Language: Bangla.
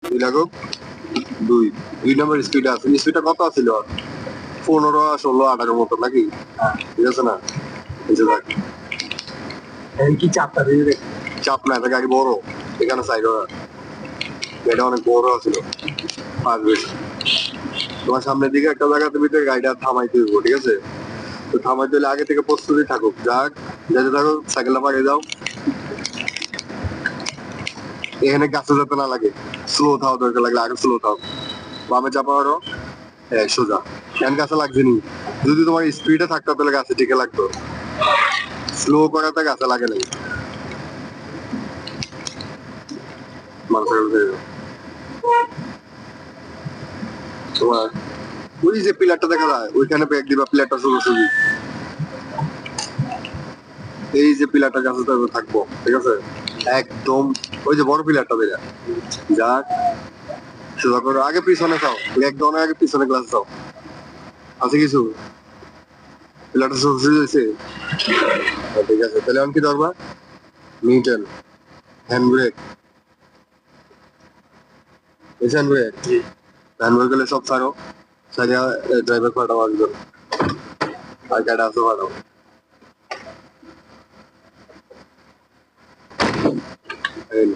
2 লাখ 2 নম্বর স্পিড আছে, স্পিডটা কত আছিল 15 16 18 মতো নাকি? ঠিক আছে না? এই যে দেখ এই কি চাপটা দিয়ে দেখ চাপ না, এটা গাড়ি বড়, এখানে সাইড এটা অনেক বড় ছিল পাঁচ বেশি। তোমার সামনের দিকে একটা জায়গাতে ভিতরে গাড়িটা থামাইতে হইব, ঠিক আছে? তো থামাইতে হলে আগে থেকে প্রস্তুতি থাকুক, যাক যেতে থাকো, সাইকেলটা পাঠিয়ে দাও। এখানে গাছে যেতে না লাগে, স্লো থাও, দরকার লাগলে আগে স্লো থাও, বামে চাপা করো, সোজা। কেন গাছে লাগছে নি? যদি তোমার স্পিডে থাকতো তাহলে গাছে টিকে লাগতো, স্লো করাতে গাছে লাগে নাই। তোমার ওই যে পিলারটা দেখা যায় ওইখানে ব্রেক দিবা, পিলারটা সোজাসুজি, এই যে পিলারটা কাছে থাকবো, ঠিক আছে? একদম ওই যে বড় পিলারটা দেয়া, যাক সোজা করো, আগে পিছনে খাও, একদম আগে পিছনে গ্লাস দাও। আছে কিছু পিলারটা সোজাসুজি হয়েছে, ঠিক আছে? তাহলে আমি কি ধরবা? Newton hand brake, hand brake, hand brake হলে সব ছাড়ো, সারিয়া ড্রাইভার পাঠাও একজন, আর গাড়ি আসো পাঠাও। এই